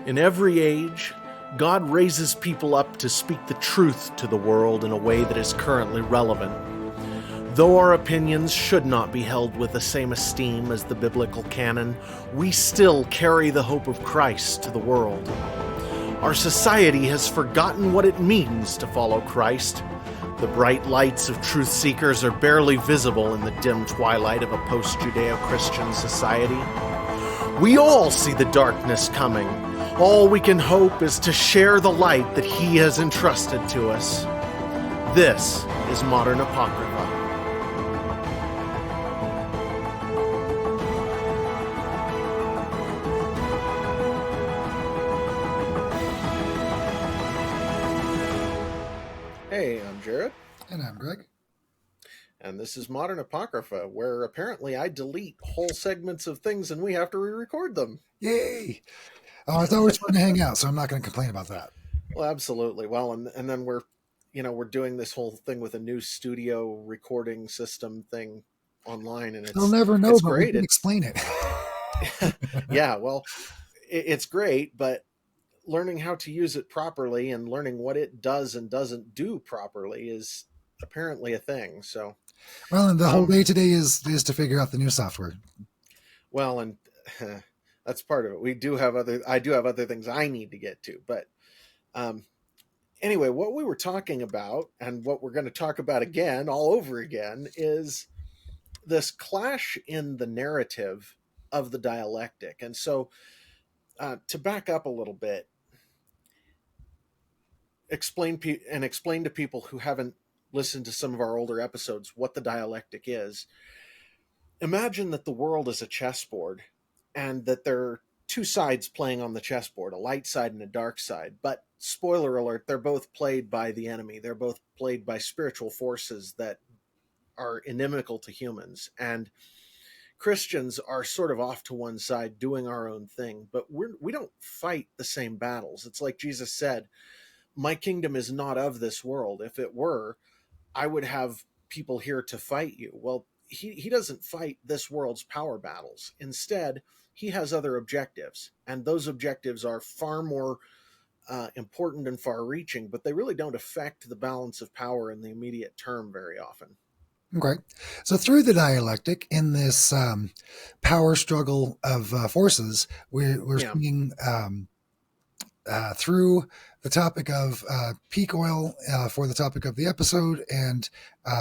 In every age, God raises people up to speak the truth to the world in a way that is currently relevant. Though our opinions should not be held with the same esteem as the biblical canon, we still carry the hope of Christ to the world. Our society has forgotten what it means to follow Christ. The bright lights of truth seekers are barely visible in the dim twilight of a post-Judeo-Christian society. We all see the darkness coming. All we can hope is to share the light that He has entrusted to us. This is Modern Apocrypha. Hey, I'm Jared. And I'm Greg. And this is Modern Apocrypha, where apparently I delete whole segments of things and we have to re-record them. Yay! Oh, it's always fun to hang out, so I'm not going to complain about that. Well, absolutely. Well, and then we're doing this whole thing with a new studio recording system thing online, and They'll never know, it's but great. We can explain it. Yeah, well, it's great, but learning how to use it properly and learning what it does and doesn't do properly is apparently a thing. So, well, and the whole day today is to figure out the new software. Well, and that's part of it. I do have other things I need to get to, but anyway, what we were talking about and what we're going to talk about again, all over again, is this clash in the narrative of the dialectic. And so, to back up a little bit, explain to people who haven't listened to some of our older episodes what the dialectic is. Imagine that the world is a chessboard and that there are two sides playing on the chessboard, a light side and a dark side. But spoiler alert, they're both played by the enemy. They're both played by spiritual forces that are inimical to humans. And Christians are sort of off to one side doing our own thing, but we don't fight the same battles. It's like Jesus said, my kingdom is not of this world. If it were, I would have people here to fight you. Well, he doesn't fight this world's power battles. Instead, he has other objectives, and those objectives are far more important and far-reaching, but they really don't affect the balance of power in the immediate term very often. Okay. So through the dialectic, in this power struggle of forces, we're seeing through the topic of peak oil for the topic of the episode, and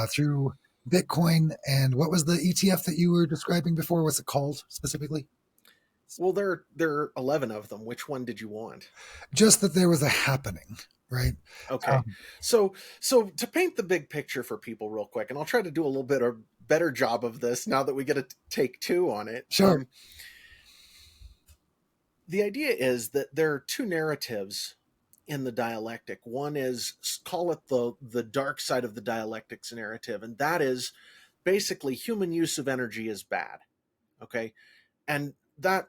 through Bitcoin, and what was the ETF that you were describing before? What's it called specifically? Well, there are 11 of them. Which one did you want? Just that there was a happening, right? Okay. So to paint the big picture for people real quick, and I'll try to do a little bit of better job of this now that we get a take two on it. Sure. The idea is that there are two narratives in the dialectic. One is, call it the dark side of the dialectic's narrative, and that is basically human use of energy is bad. Okay? And that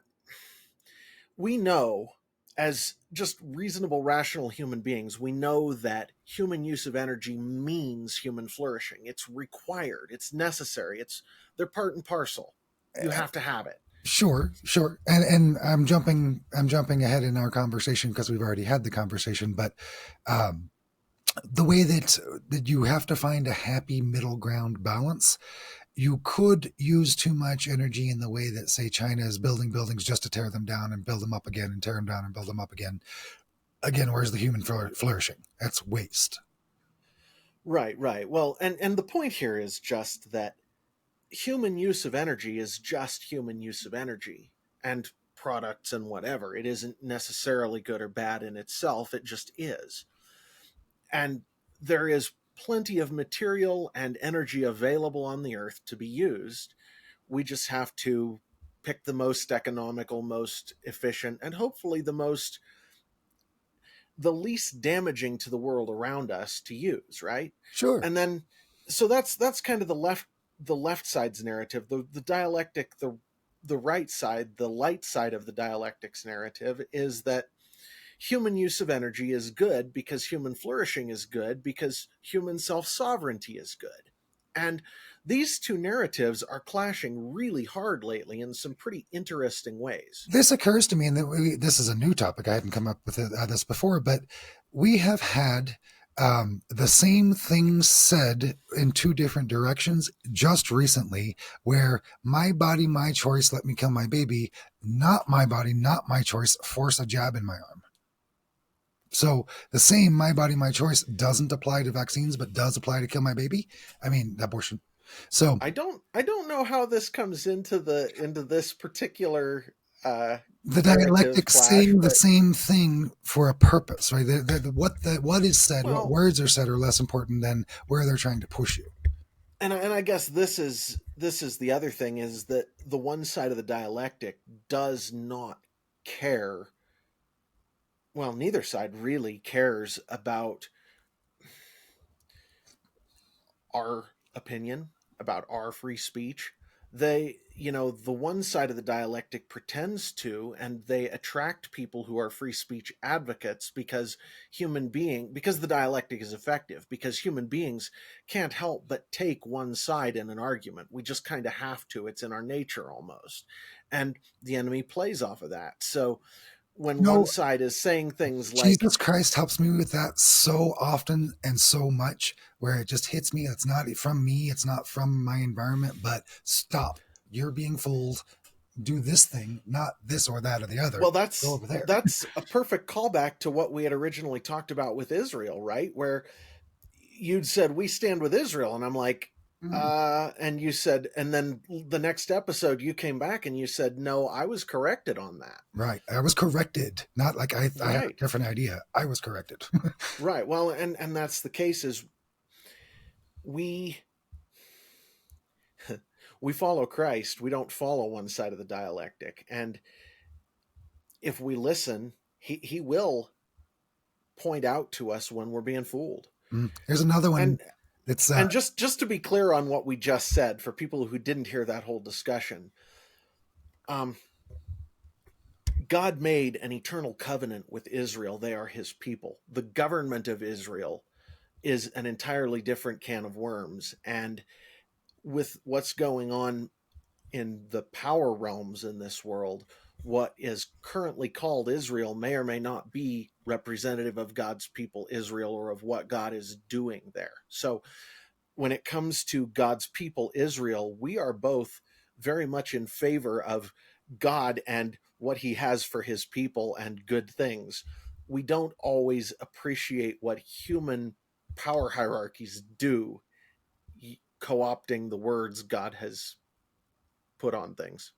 we know, as just reasonable, rational human beings, we know that human use of energy means human flourishing. It's required. It's necessary. They're part and parcel. You have to have it. Sure. And I'm jumping ahead in our conversation because we've already had the conversation, but the way that you have to find a happy middle ground balance. You could use too much energy in the way that, say, China is building buildings just to tear them down and build them up again, and tear them down and build them up again. Again, where's the human flourishing? That's waste. Right. Well, and the point here is just that human use of energy is just human use of energy and products and whatever. It isn't necessarily good or bad in itself. It just is. And there is plenty of material and energy available on the earth to be used. We just have to pick the most economical, most efficient, and hopefully the least damaging to the world around us to use, right? Sure. And then, so that's kind of the left side's narrative. The dialectic, the right side, the light side of the dialectic's narrative is that human use of energy is good because human flourishing is good because human self-sovereignty is good. And these two narratives are clashing really hard lately in some pretty interesting ways. This occurs to me, and this is a new topic. I hadn't come up with this before, but we have had the same thing said in two different directions just recently, where my body, my choice, let me kill my baby, not my body, not my choice, force a jab in my arm. So the same my body, my choice doesn't apply to vaccines, but does apply to kill my baby. I mean, abortion. So I don't know how this comes into this particular the narrative dialectic clash, saying the but same thing for a purpose, right? What is said, what well, words are said, are less important than where they're trying to push you. and I guess this is the other thing, is that the one side of the dialectic does not care. Well, neither side really cares about our opinion, about our free speech. The one side of the dialectic pretends to, and they attract people who are free speech advocates because the dialectic is effective, because human beings can't help but take one side in an argument. We just kind of have to. It's in our nature almost. And the enemy plays off of that. So when one No, side is saying things like, Jesus Christ helps me with that so often and so much, where it just hits me. It's not from me, it's not from my environment, but stop. You're being fooled. Do this thing, not this or that or the other. well, Go that's over there. that's a perfect callback to what we had originally talked about with Israel, right? Where you'd said we stand with Israel, and I'm like, Mm, and you said, and then the next episode you came back and you said, no, I was corrected on that. right. I was corrected. Not like I have a Right, different idea. I was corrected. right. Well, and that's the case. Is we we follow Christ. We don't follow one side of the dialectic, and if we listen, he will point out to us when we're being fooled. Here's another one And that's and just to be clear on what we just said, for people who didn't hear that whole discussion, um, God made an eternal covenant with Israel. They are his people. The government of Israel is an entirely different can of worms. And with what's going on in the power realms in this world, what is currently called Israel may or may not be representative of God's people, Israel, or of what God is doing there. So when it comes to God's people, Israel, we are both very much in favor of God and what he has for his people and good things. We don't always appreciate what human power hierarchies do, co opting the words God has put on things.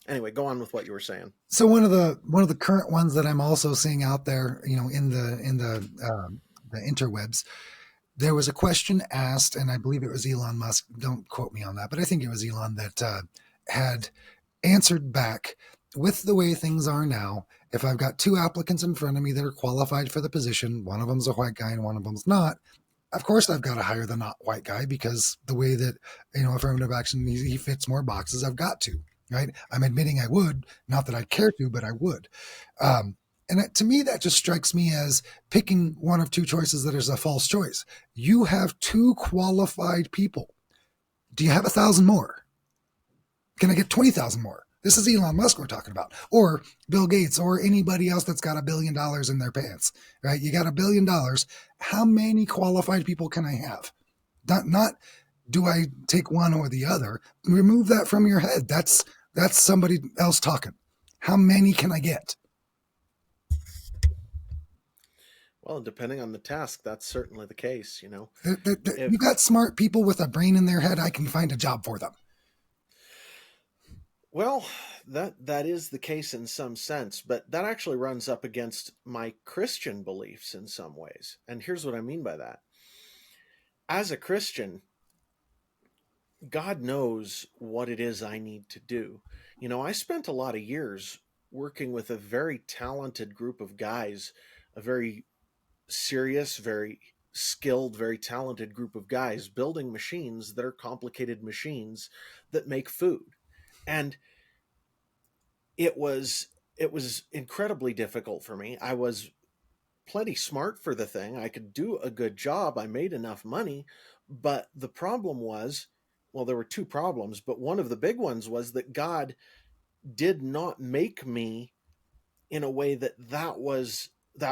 Anyway, go on with what you were saying. so one of the current ones that I'm also seeing out there, in the interwebs. There was a question asked, and I believe it was Elon Musk. Don't quote me on that, but I think it was Elon that had answered back, with the way things are now, if I've got two applicants in front of me that are qualified for the position, one of them's a white guy and one of them's not, of course I've got to hire the not white guy, because the way that, affirmative action, he fits more boxes, I've got to, right? I'm admitting I would, not that I'd care to, but I would. Um, and to me, that just strikes me as picking one of two choices that is a false choice. You have two qualified people. Do you have 1,000 more? Can I get 20,000 more? This is Elon Musk we're talking about, or Bill Gates, or anybody else that's got $1 billion in their pants, right? You got $1 billion. How many qualified people can I have? Not do I take one or the other? Remove that from your head. That's somebody else talking. How many can I get? Well, depending on the task, that's certainly the case. You If got smart people with a brain in their head. I can find a job for them. Well, that is the case in some sense, but that actually runs up against my Christian beliefs in some ways. And here's what I mean by that. As a Christian, God knows what it is I need to do. I spent a lot of years working with a very talented group of guys, a very serious, very skilled, very talented group of guys building machines that are complicated machines that make food. And it was incredibly difficult for me. I was plenty smart for the thing. I could do a good job. I made enough money, but the problem was Well, there were two problems, but one of the big ones was that God did not make me in a way that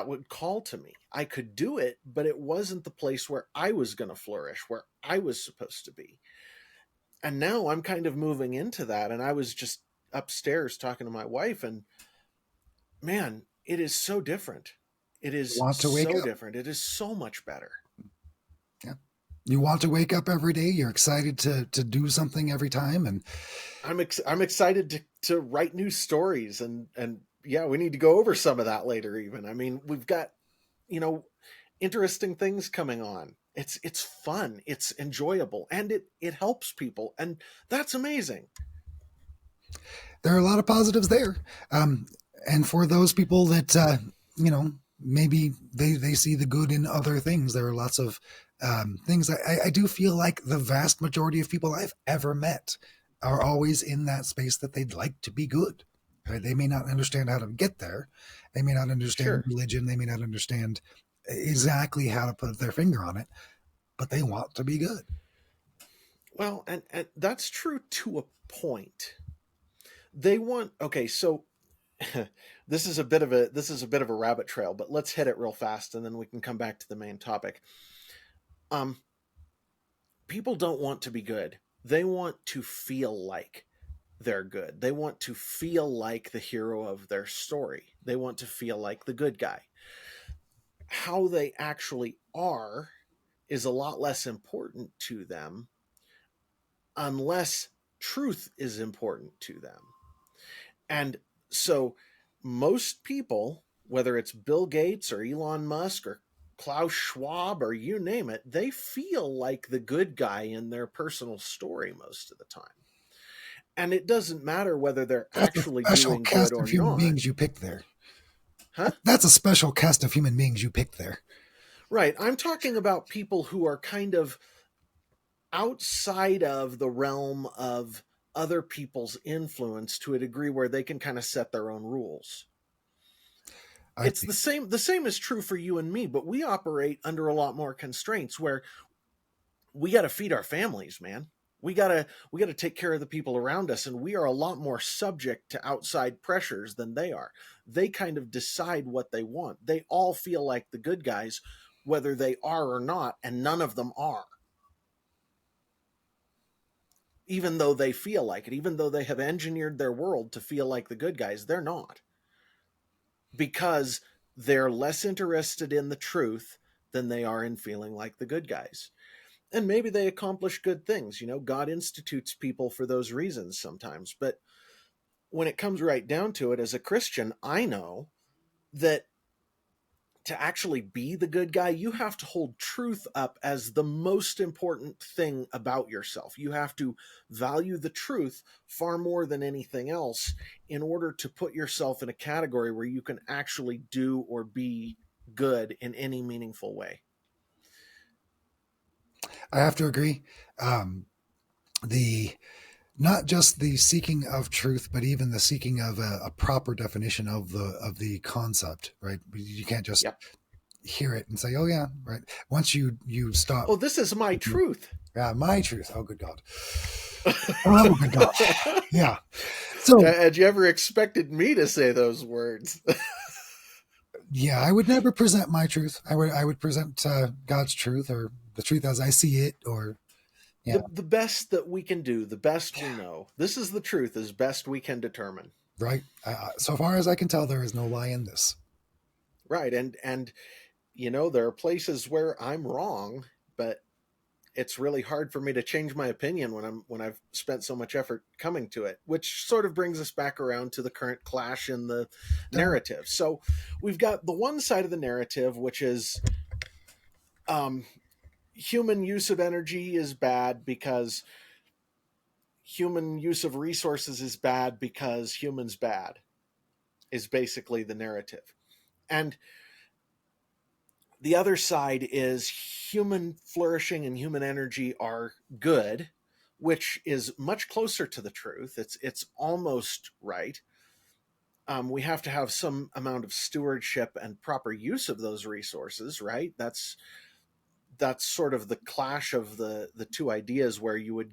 would call to me. I could do it, but it wasn't the place where I was going to flourish, where I was supposed to be. And now I'm kind of moving into that. And I was just upstairs talking to my wife, and man, it is so different. It You is want to wake so up. different. It is so much better. Yeah. You want to wake up every day. You're excited to do something every time. And I'm excited to write new stories, and yeah, we need to go over some of that later. Even, I mean, we've got, you know, interesting things coming on. It's fun, it's enjoyable, and it helps people, and that's amazing. there are a lot of positives there. Um, and for those people that, you know, maybe they see the good in other things, there are lots of things. I do feel like the vast majority of people I've ever met are always in that space that they'd like to be good. Right? They may not understand how to get there. They may not understand Sure. religion. They may not understand exactly how to put their finger on it, but they want to be good. Well, and that's true to a point. They want, okay, so this is a bit of a rabbit trail, but let's hit it real fast and then we can come back to the main topic. Um People don't want to be good. They want to feel like they're good. They want to feel like the hero of their story. They want to feel like the good guy. How they actually are is a lot less important to them unless truth is important to them. And so most people, whether it's Bill Gates or Elon Musk or Klaus Schwab or you name it, they feel like the good guy in their personal story most of the time. And it doesn't matter whether they're That's a actually special doing good cast or of human not. beings you picked there. Huh? That's a special cast of human beings you picked there. Right. I'm talking about people who are kind of outside of the realm of other people's influence to a degree where they can kind of set their own rules. I It's the same is true for you and me, but we operate under a lot more constraints where we got to feed our families, man. We got to take care of the people around us, and we are a lot more subject to outside pressures than they are. They kind of decide what they want. They all feel like the good guys whether they are or not, and none of them are. Even though they feel like it, even though they have engineered their world to feel like the good guys, they're not, because they're less interested in the truth than they are in feeling like the good guys. And maybe they accomplish good things. God institutes people for those reasons sometimes. But when it comes right down to it, as a Christian, I know that to actually be the good guy, you have to hold truth up as the most important thing about yourself. You have to value the truth far more than anything else in order to put yourself in a category where you can actually do or be good in any meaningful way. have to agree. Um, the Not just the seeking of truth, but even the seeking of a proper definition of the concept. Right? You can't just Yep. hear it and say, "Oh yeah, right." Once you stop, Oh, this is my truth. yeah, my truth. Oh, good God. Oh, good God. Yeah. So Had you ever expected me to say those words? yeah, I would never present my truth. I would present God's truth or the truth as I see it, or yeah, The best that we can do, the best we know. This is the truth as best we can determine. right. So far as I can tell, there is no lie in this. Right. And there are places where I'm wrong, but it's really hard for me to change my opinion when I've spent so much effort coming to it, which sort of brings us back around to the current clash in the Done. narrative. So we've got the one side of the narrative, which is um, human use of energy is bad because human use of resources is bad because humans bad, is basically the narrative. And the other side is human flourishing and human energy are good, which is much closer to the truth. It's almost right. We have to have some amount of stewardship and proper use of those resources, right? That's sort of the clash of the two ideas, where you would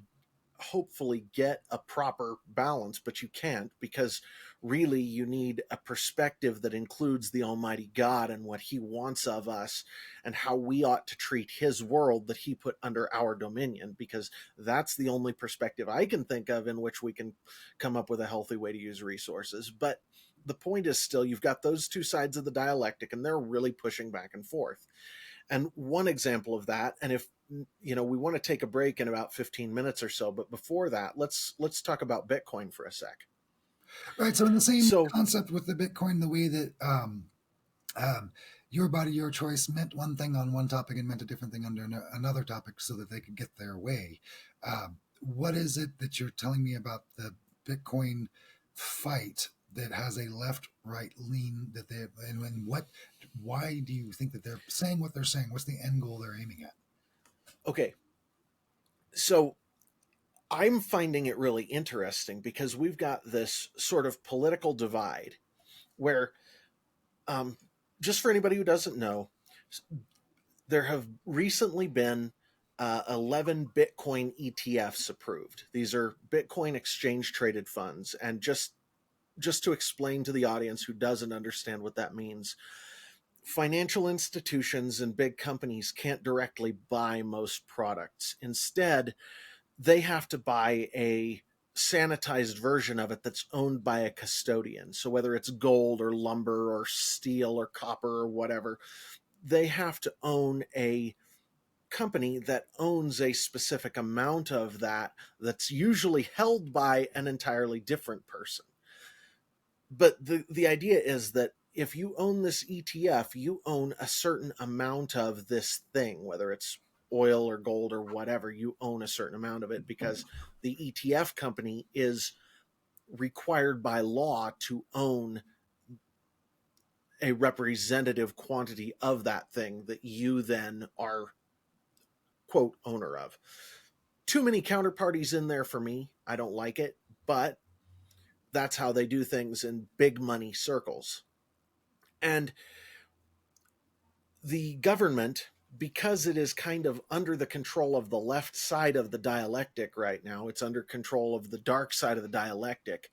hopefully get a proper balance, but you can't, because really you need a perspective that includes the Almighty God and what He wants of us and how we ought to treat His world that He put under our dominion, because that's the only perspective I can think of in which we can come up with a healthy way to use resources. But the point is still, you've got those two sides of the dialectic, and they're really pushing back and forth. And one example of that, and if we want to take a break in about 15 minutes or so, but before that, let's talk about Bitcoin for a sec. Right. So in the same So, concept with the Bitcoin, the way that um, your body, your choice meant one thing on one topic and meant a different thing under another topic so that they could get their way. What is it that you're telling me about the Bitcoin fight that has a left right lean that they, and why do you think that they're saying what they're saying? What's the end goal they're aiming at? okay, so I'm finding it really interesting because we've got this sort of political divide where, um, just for anybody who doesn't know, there have recently been 11 Bitcoin ETFs approved. These are Bitcoin exchange traded funds. And just to explain to the audience who doesn't understand what that means, financial institutions and big companies can't directly buy most products. Instead, they have to buy a sanitized version of it that's owned by a custodian. So whether it's gold or lumber or steel or copper or whatever, they have to own a company that owns a specific amount of that, that's usually held by an entirely different person. But the idea is that if you own this ETF, you own a certain amount of this thing, whether it's oil or gold or whatever, you own a certain amount of it because the ETF company is required by law to own a representative quantity of that thing that you then are, quote, owner of. Too many counterparties in there for me. I don't like it, but that's how they do things in big money circles. And the government, because it is kind of under the control of the left side of the dialectic right now, it's under control of the dark side of the dialectic.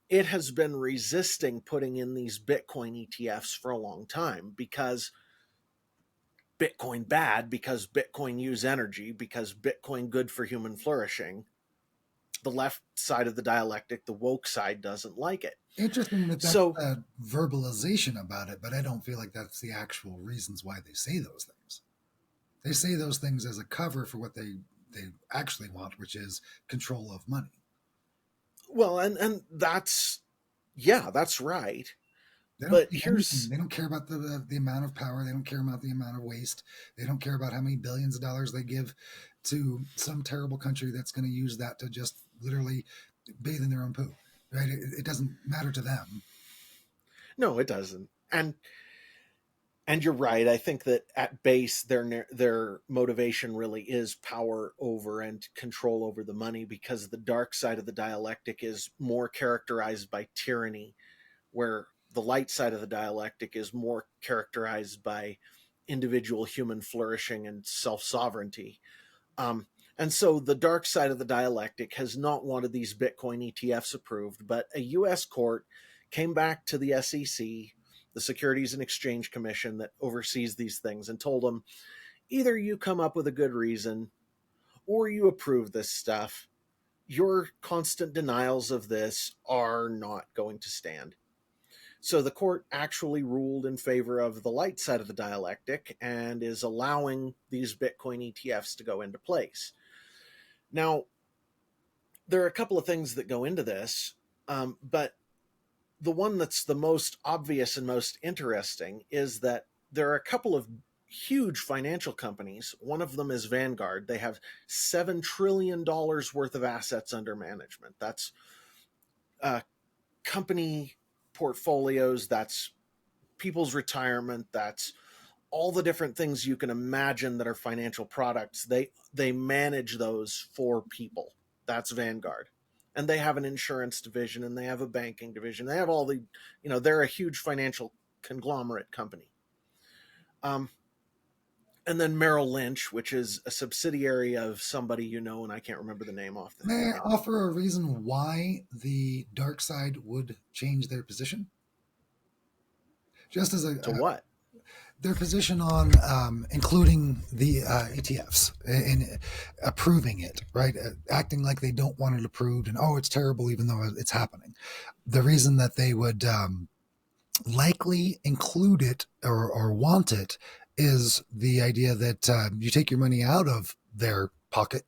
It has been resisting putting in these Bitcoin ETFs for a long time because Bitcoin bad, because Bitcoin use energy, because Bitcoin good for human flourishing. The left side of the dialectic, the woke side, doesn't like it. Interesting that that's So, a verbalization about it, but I don't feel like that's the actual reasons why they say those things. They say those things as a cover for what they actually want, which is control of money. well, and that's, yeah, that's right. They don't But see anything. here's, They don't care about the amount of power. They don't care about the amount of waste. They don't care about how many billions of dollars they give to some terrible country that's going to use that to just literally bathe in their own poo. Right? It doesn't matter to them. no, it doesn't. And you're right. I think that at base, their motivation really is power over and control over the money, because the dark side of the dialectic is more characterized by tyranny, where the light side of the dialectic is more characterized by individual human flourishing and self sovereignty. Um, and so the dark side of the dialectic has not wanted these Bitcoin ETFs approved, but a US court came back to the SEC, the Securities and Exchange Commission that oversees these things, and told them, either you come up with a good reason or you approve this stuff. Your constant denials of this are not going to stand. So the court actually ruled in favor of the light side of the dialectic and is allowing these Bitcoin ETFs to go into place. Now, there are a couple of things that go into this, but the one that's the most obvious and most interesting is that there are a couple of huge financial companies. One of them is Vanguard. They have $7 trillion worth of assets under management. That's company portfolios, that's people's retirement, that's all the different things you can imagine that are financial products. They manage those for people. That's Vanguard. And they have an insurance division and they have a banking division. They have all the, they're a huge financial conglomerate company. Um, And then Merrill Lynch, which is a subsidiary of somebody you know, and I can't remember the name off the May I hand. offer a reason why the dark side would change their position? Just as To a what? their position on including the ETFs and approving it, right? Acting like they don't want it approved and, oh, it's terrible, even though it's happening. The reason that they would likely include it or want it is the idea that you take your money out of their pocket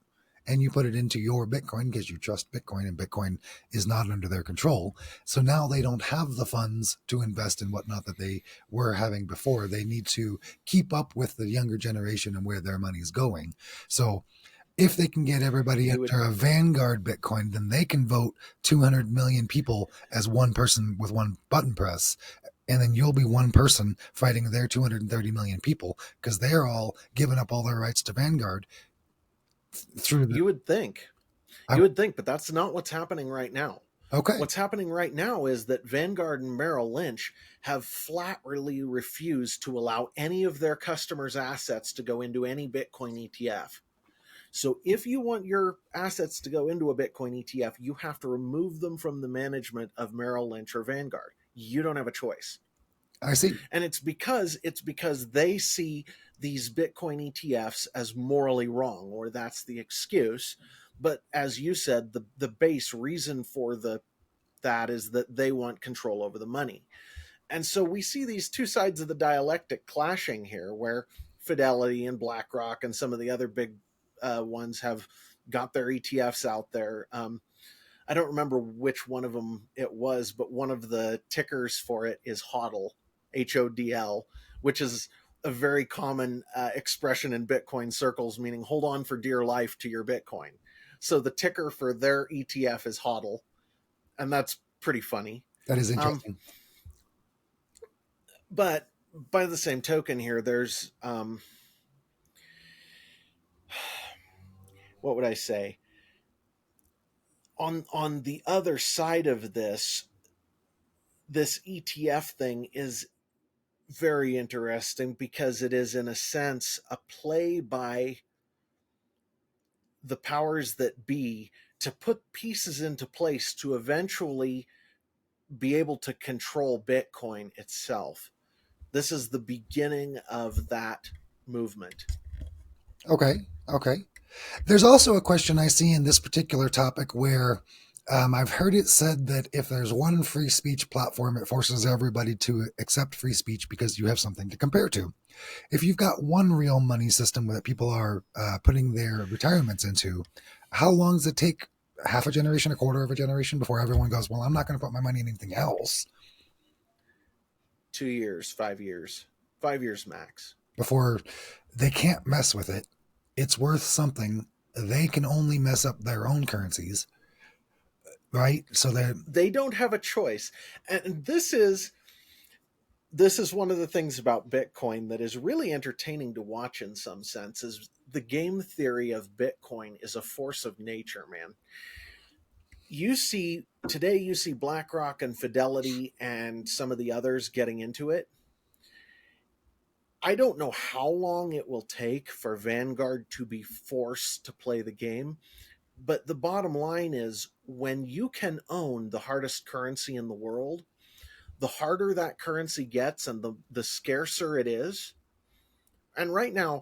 and you put it into your Bitcoin because you trust Bitcoin and Bitcoin is not under their control. So now they don't have the funds to invest in whatnot that they were having before. They need to keep up with the younger generation and where their money is going. So if they can get everybody You would under a Vanguard Bitcoin, then they can vote 200 million people as one person with one button press. And then you'll be one person fighting their 230 million people because they're all giving up all their rights to Vanguard through the. you would think. I, You would think, but that's not what's happening right now. okay. What's happening right now is that Vanguard and Merrill Lynch have flatly refused to allow any of their customers' assets to go into any Bitcoin ETF. So if you want your assets to go into a Bitcoin ETF, you have to remove them from the management of Merrill Lynch or Vanguard. You don't have a choice. I see. And it's because they see these Bitcoin ETFs as morally wrong, or that's the excuse. But as you said, the base reason for that is that they want control over the money. And so we see these two sides of the dialectic clashing here, where Fidelity and BlackRock and some of the other big ones have got their ETFs out there. I don't remember which one of them it was, but one of the tickers for it is HODL, HODL, which is a very common expression in Bitcoin circles, meaning hold on for dear life to your Bitcoin. So the ticker for their ETF is HODL, and that's pretty funny. That is Um, interesting. but by the same token, here there's what would I say? On the other side of this ETF thing is very interesting because it is, in a sense, a play by the powers that be to put pieces into place to eventually be able to control Bitcoin itself. This is the beginning of that movement. Okay. Okay. There's also a question I see in this particular topic where I've heard it said that if there's one free speech platform, it forces everybody to accept free speech because you have something to compare to. If you've got one real money system that people are putting their retirements into, how long does it take? Half a generation, a quarter of a generation before everyone goes, well, I'm not going to put my money in anything else. 2 years, 5 years, 5 years max. Before they can't mess with it. It's worth something. They can only mess up their own currencies, right? So that They don't have a choice. And this is one of the things about Bitcoin that is really entertaining to watch in some sense is the game theory of Bitcoin is a force of nature, man. You see BlackRock and Fidelity and some of the others getting into it. I don't know how long it will take for Vanguard to be forced to play the game, but the bottom line is when you can own the hardest currency in the world, the harder that currency gets and the scarcer it is. And right now,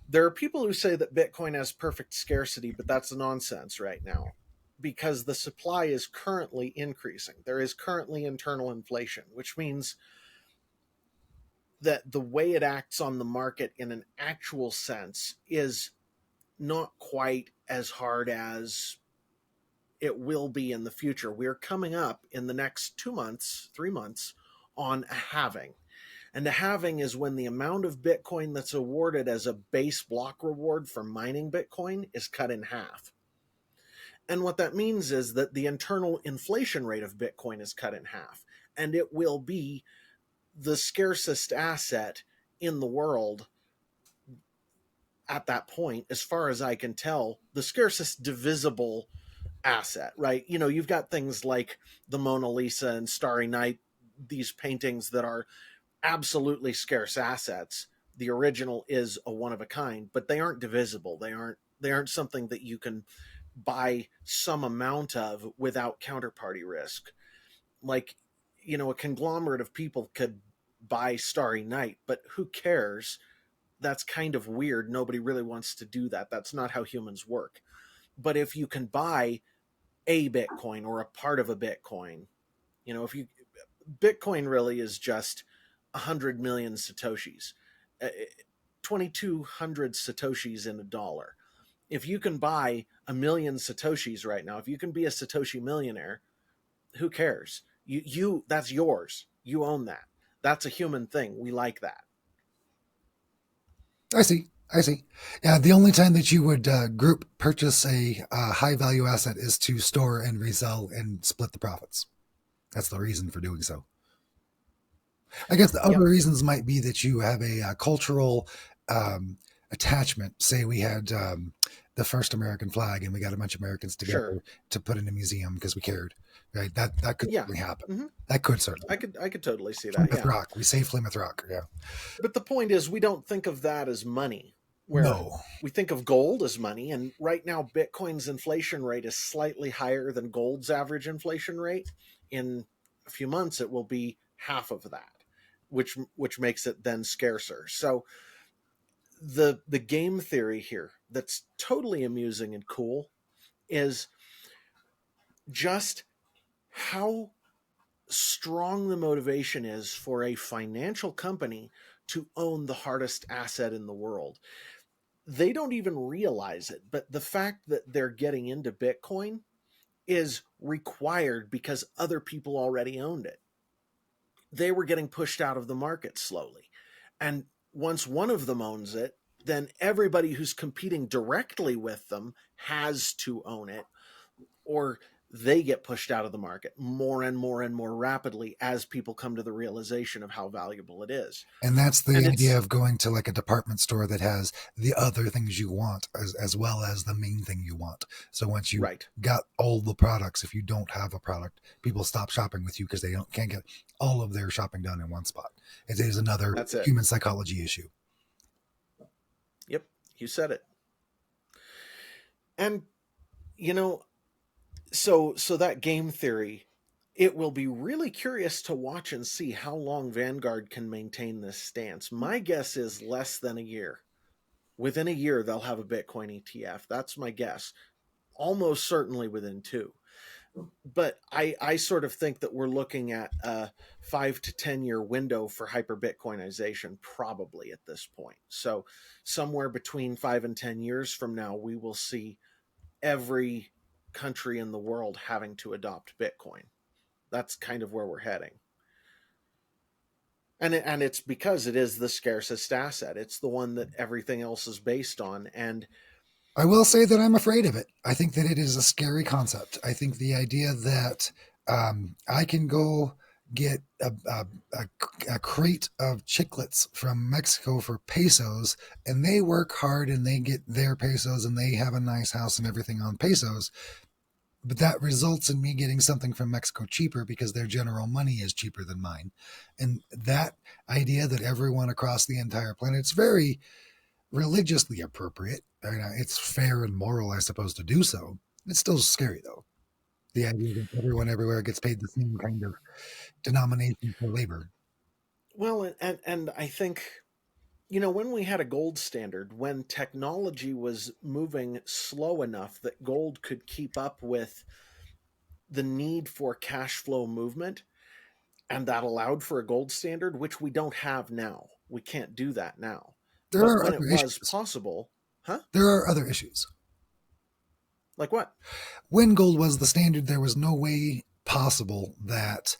there are people who say that Bitcoin has perfect scarcity, but that's nonsense right now because the supply is currently increasing. There is currently internal inflation, which means that the way it acts on the market in an actual sense is not quite as hard as it will be in the future. We're coming up in the next 2 months, 3 months on a halving. And a halving is when the amount of Bitcoin that's awarded as a base block reward for mining Bitcoin is cut in half. And what that means is that the internal inflation rate of Bitcoin is cut in half. And it will be the scarcest asset in the world at that point, as far as I can tell, the scarcest divisible asset, right? You've got things like the Mona Lisa and Starry Night, these paintings that are absolutely scarce assets. the original is a one of a kind, but they aren't divisible. They aren't something that you can buy some amount of without counterparty risk. Like, a conglomerate of people could buy Starry Night, but who cares? That's kind of weird. Nobody really wants to do that. That's not how humans work. But if you can buy a Bitcoin or a part of a Bitcoin, if you Bitcoin really is just 100 million Satoshis, 2,200 Satoshis in a dollar. If you can buy a million Satoshis right now, if you can be a Satoshi millionaire, who cares? That's yours. You own that. That's a human thing. We like that. I see. I see. Yeah, the only time that you would group purchase a high value asset is to store and resell and split the profits. That's the reason for doing so. I guess the other Yep. reasons might be that you have a, cultural um, attachment. Say we had the first American flag, and we got a bunch of Americans Sure. together to put in a museum because we cared. Right? That could Yeah. certainly happen. hmm That could certainly I happen. could I could totally see that. Plymouth Yeah. Rock. We saved Plymouth Rock. Yeah. But the point is, we don't think of that as money, where No. we think of gold as money. And right now, Bitcoin's inflation rate is slightly higher than gold's average inflation rate. In a few months, it will be half of that, which makes it then scarcer. So the game theory here that's totally amusing and cool is just how strong the motivation is for a financial company to own the hardest asset in the world. They don't even realize it, but the fact that they're getting into Bitcoin is required because other people already owned it. They were getting pushed out of the market slowly. And once one of them owns it, then everybody who's competing directly with them has to own it, or they get pushed out of the market more and more and more rapidly as people come to the realization of how valuable it is. And that's the And idea it's of going to like a department store that has the other things you want as well as the main thing you want. So once you right. got all the products, if you don't have a product, people stop shopping with you because they can't get all of their shopping done in one spot. It is another That's it. human psychology issue. Yep. You said it. And you know, so that game theory, it will be really curious to watch and see how long Vanguard can maintain this stance. My guess is less than a year. Within a year, they'll have a Bitcoin ETF. That's my guess. Almost certainly within two. But I sort of think that we're looking at a 5 to 10 year window for hyper Bitcoinization, probably at this point. So, somewhere between 5 and 10 years from now, we will see every country in the world having to adopt Bitcoin. That's kind of where we're heading. And it's because it is the scarcest asset. It's the one that everything else is based on. And I will say that I'm afraid of it. I think that it is a scary concept. I think the idea that I can go get a crate of chiclets from Mexico for pesos, and they work hard and they get their pesos and they have a nice house and everything on pesos. But that results in me getting something from Mexico cheaper because their general money is cheaper than mine. And that idea that everyone across the entire planet, it's very religiously appropriate. I mean, it's fair and moral, I suppose, to do so. It's still scary, though. The idea that everyone everywhere gets paid the same kind of denomination for labor. well, and I think, when we had a gold standard, when technology was moving slow enough that gold could keep up with the need for cash flow movement, and that allowed for a gold standard, which we don't have now. We can't do that now. There But are when it other was issues. possible, huh? There are other issues. Like what? When gold was the standard, there was no way possible that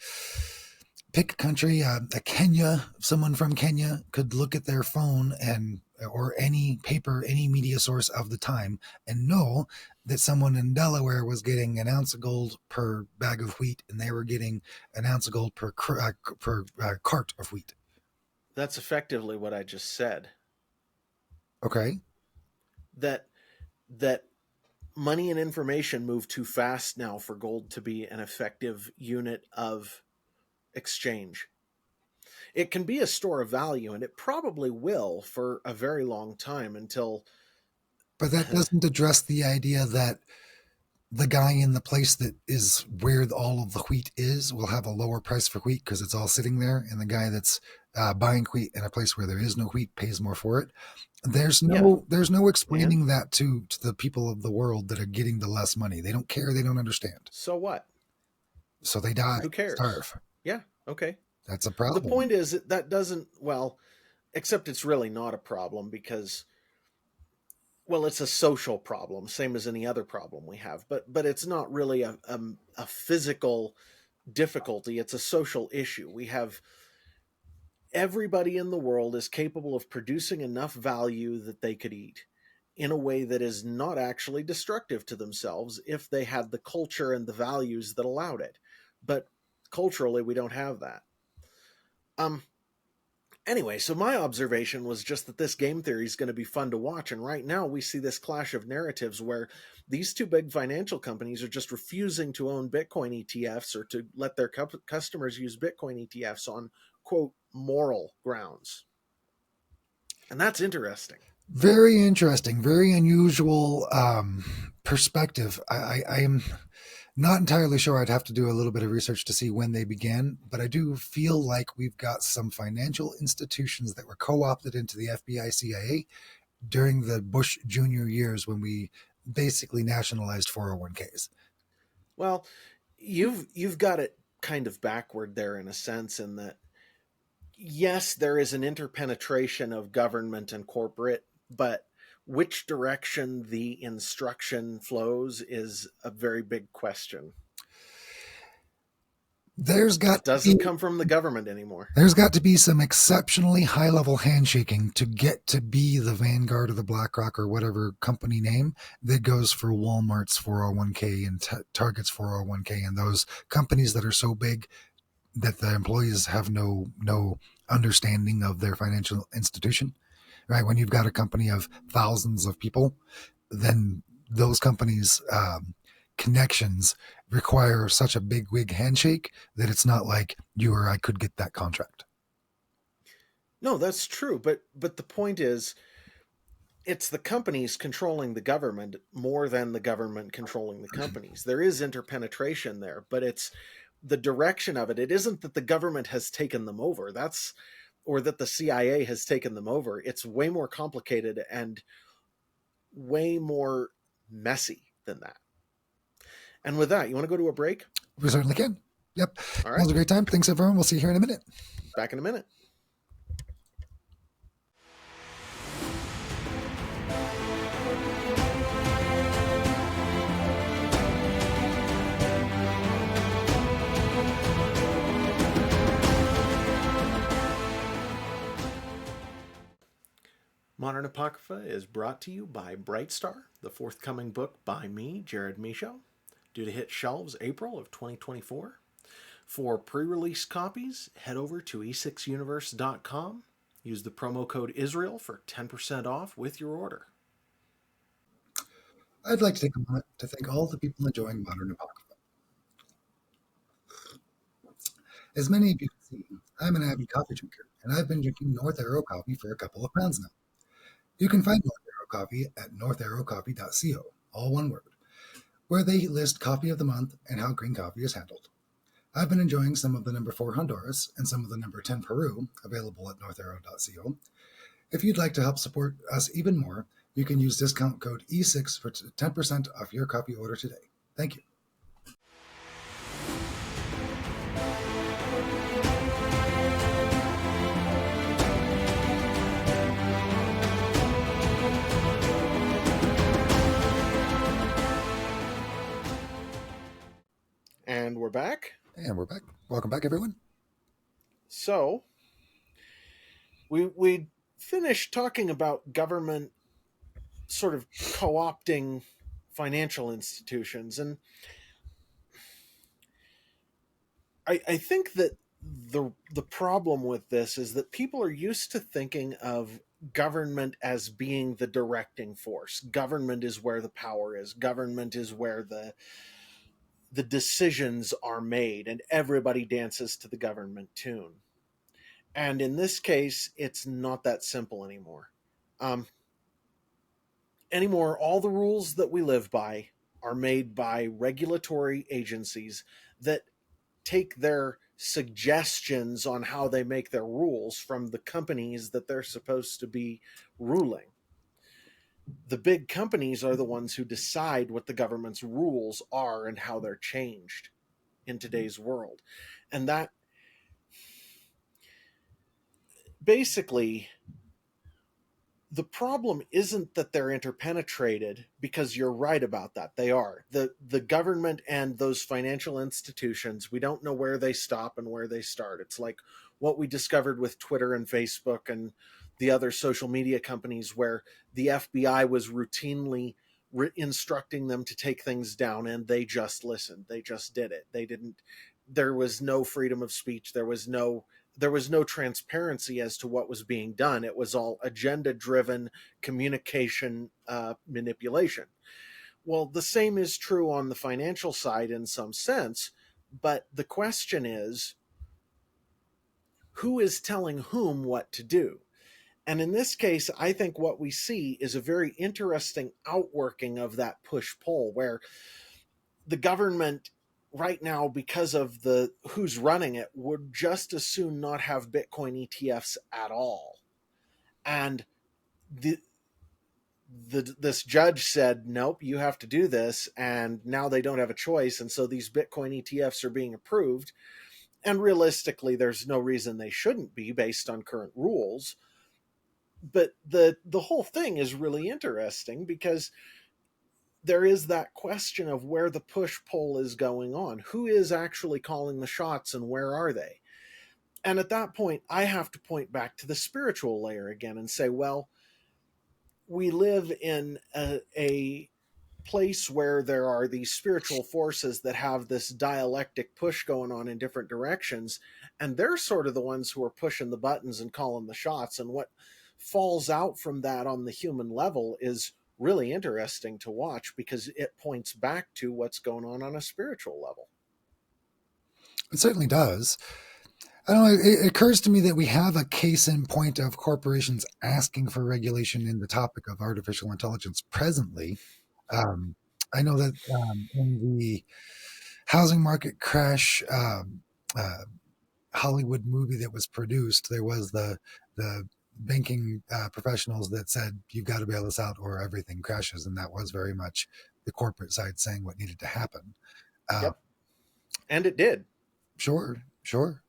pick a country, a Kenya, someone from Kenya could look at their phone and or any paper, any media source of the time and know that someone in Delaware was getting an ounce of gold per bag of wheat and they were getting an ounce of gold per cart of wheat. That's effectively what I just said. Okay. That that money and information move too fast now for gold to be an effective unit of exchange. It can be a store of value, and it probably will for a very long time until But that doesn't address the idea that the guy in the place that is where all of the wheat is will have a lower price for wheat because it's all sitting there, and the guy that's buying wheat in a place where there is no wheat pays more for it. yeah, There's no and explaining that to the people of the world that are getting the less money. They don't care. They don't understand. so what? So they die, Who cares? starve. Yeah, okay. That's a The problem. point is that doesn't, well, except it's really not a problem because, well, it's a social problem, same as any other problem we have, but it's not really a physical difficulty. It's a social issue. We have everybody in the world is capable of producing enough value that they could eat in a way that is not actually destructive to themselves if they had the culture and the values that allowed it. But culturally, we don't have that. Um, Anyway, so my observation was just that this game theory is going to be fun to watch. And right now, we see this clash of narratives where these two big financial companies are just refusing to own Bitcoin ETFs or to let their customers use Bitcoin ETFs on, quote, moral grounds. And that's interesting. Very interesting, very unusual perspective. I am not entirely sure. I'd have to do a little bit of research to see when they began, but I do feel like we've got some financial institutions that were co opted into the FBI CIA during the Bush Jr. years when we basically nationalized 401ks. Well, you've got it kind of backward there in a sense, in that yes, there is an interpenetration of government and corporate, but which direction the instruction flows is a very big question. There's got It to doesn't be come from the government anymore. There's got to be some exceptionally high level handshaking to get to be the Vanguard or the BlackRock or whatever company name that goes for Walmart's 401k and Target's 401k and those companies that are so big that the employees have no understanding of their financial institution. Right? When you've got a company of thousands of people, then those companies' connections require such a big wig handshake that it's not like you or I could get that contract. No, that's true, but the point is it's the companies controlling the government more than the government controlling the companies. There is interpenetration there, but it's the direction of it. It isn't that the government has taken them over. That's or that the CIA has taken them over. It's way more complicated and way more messy than that. And with that, you want to go to a break? We certainly can. Yep. All That right, was a great time. Thanks, everyone. We'll see you here in a minute. back in a minute. Modern Apocrypha is brought to you by Brightstar, the forthcoming book by me, Jared Michaud, due to hit shelves April of 2024. For pre-release copies, head over to e6universe.com. Use the promo code Israel for 10% off with your order. I'd like to take a moment to thank all the people enjoying Modern Apocrypha. As many of you can see, I'm an avid coffee drinker, and I've been drinking North Arrow coffee for a couple of pounds now. You can find North Arrow coffee at northarrowcoffee.co, all one word, where they list coffee of the month and how green coffee is handled. I've been enjoying some of the number 4 Honduras and some of the number 10 Peru, available at northarrow.co. If you'd like to help support us even more, you can use discount code E6 for 10% off your coffee order today. Thank you. And we're back. And we're back. Welcome back, everyone. So, we finished talking about government sort of co-opting financial institutions, and I think that the problem with this is that people are used to thinking of government as being the directing force. Government is where the power is. Government is where the decisions are made, and everybody dances to the government tune. And in this case, it's not that simple um, anymore. All the rules that we live by are made by regulatory agencies that take their suggestions on how they make their rules from the companies that they're supposed to be ruling. The big companies are the ones who decide what the government's rules are and how they're changed in today's world. And that basically, the problem isn't that they're interpenetrated, because you're right about that. They are. The government and those financial institutions, we don't know where they stop and where they start. It's like what we discovered with Twitter and Facebook and the other social media companies, where the FBI was routinely instructing them to take things down, and they just listened. They just did it. They didn't. There was no freedom of speech. There was no transparency as to what was being done. It was all agenda driven communication, manipulation. Well, the same is true on the financial side in some sense, but the question is, who is telling whom what to do? And in this case, I think what we see is a very interesting outworking of that push pull, where the government right now, because of the who's running it, would just as soon not have Bitcoin ETFs at all. And the this judge said, nope, you have to do this, and now they don't have a choice, and so these Bitcoin ETFs are being approved. And realistically, there's no reason they shouldn't be based on current rules. But the whole thing is really interesting, because there is that question of where the push pull is going on. Who is actually calling the shots, and where are they? And at that point, I have to point back to the spiritual layer again and say, well, we live in a place where there are these spiritual forces that have this dialectic push going on in different directions, and they're sort of the ones who are pushing the buttons and calling the shots. And what falls out from that on the human level is really interesting to watch, because it points back to what's going on a spiritual level. It certainly does. I don't know. It occurs to me that we have a case in point of corporations asking for regulation in the topic of artificial intelligence presently. Um, I know that in the housing market crash uh, Hollywood movie that was produced, there was the banking professionals that said you've got to bail us out or everything crashes, and that was very much the corporate side saying what needed to happen. Uh, Yep. And it did. sure, sure.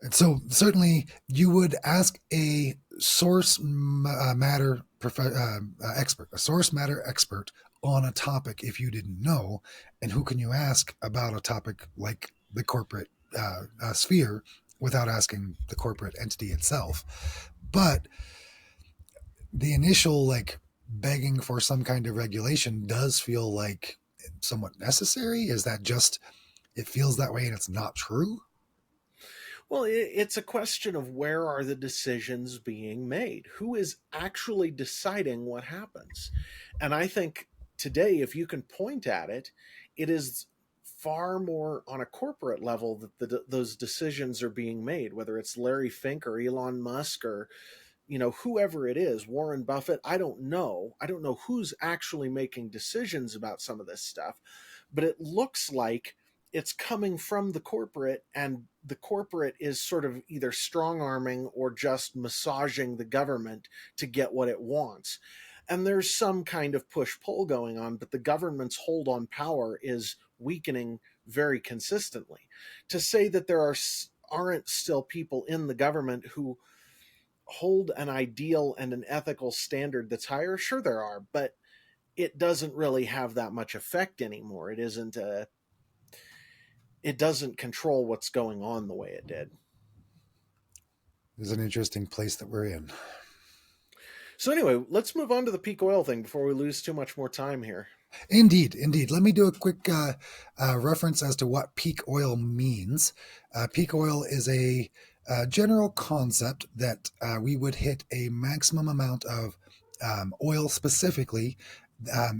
And so certainly you would ask a source matter expert, a source matter expert on a topic if you didn't know. And who can you ask about a topic like the corporate sphere without asking the corporate entity itself? But the initial like begging for some kind of regulation does feel like somewhat necessary. Is that just it feels that way and it's not true? Well, it's a question of where are the decisions being made? Who is actually deciding what happens? And I think today, if you can point at it, it is far more on a corporate level that those decisions are being made, whether it's Larry Fink or Elon Musk or whoever it is, Warren Buffett. I don't know who's actually making decisions about some of this stuff, but it looks like it's coming from the corporate, and the corporate is sort of either strong arming or just massaging the government to get what it wants. And there's some kind of push pull going on, but the government's hold on power is weakening very consistently. To say that there aren't still people in the government who hold an ideal and an ethical standard that's higher, sure there are, but it doesn't really have that much effect anymore. It doesn't control what's going on the way it did. Is an interesting place that we're in. So anyway, let's move on to the peak oil thing before we lose too much more time here. Indeed, indeed. Let me do a quick reference as to what peak oil means. Peak oil is a general concept that we would hit a maximum amount of oil specifically,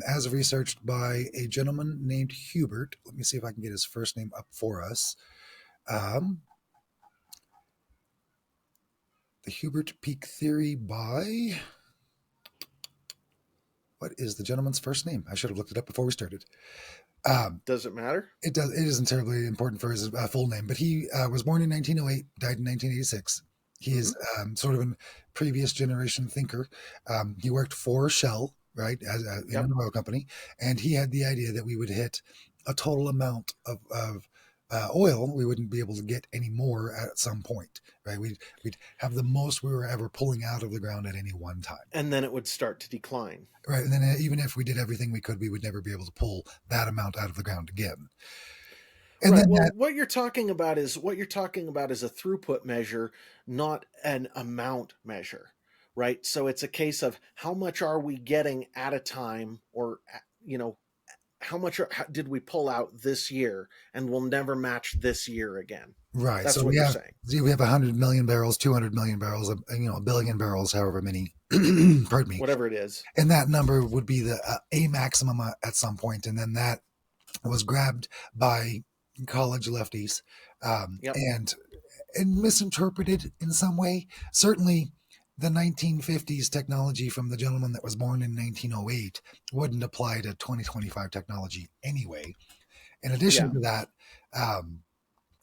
as researched by a gentleman named Hubert. Let me see if I can get his first name up for us. Um, Hubert Peak Theory by, what is the gentleman's first name? I should have looked it up before we started. Um, Does it matter? it does. It isn't terribly important for his full name, but he was born in 1908, died in 1986. He Mm-hmm. is sort of a previous generation thinker. He worked for Shell, right, in Yep. an oil company, and he had the idea that we would hit a total amount of oil. We wouldn't be able to get any more at some point, right? We'd have the most we were ever pulling out of the ground at any one time. And then it would start to decline. Right. And then even if we did everything we could, we would never be able to pull that amount out of the ground again. And Right. then Well, that, what you're talking about is a throughput measure, not an amount measure, right? So it's a case of how much are we getting at a time, or you know, how did we pull out this year, and we'll never match this year again. right. So That's what you're saying. we have 100 million barrels, 200 million barrels, a billion barrels, however many, pardon me. Whatever it is. And that number would be the a maximum at some point. And then that was grabbed by college lefties Yep. and misinterpreted in some way. Certainly, the 1950s technology from the gentleman that was born in 1908 wouldn't apply to 2025 technology anyway. In addition Yeah. to that, um,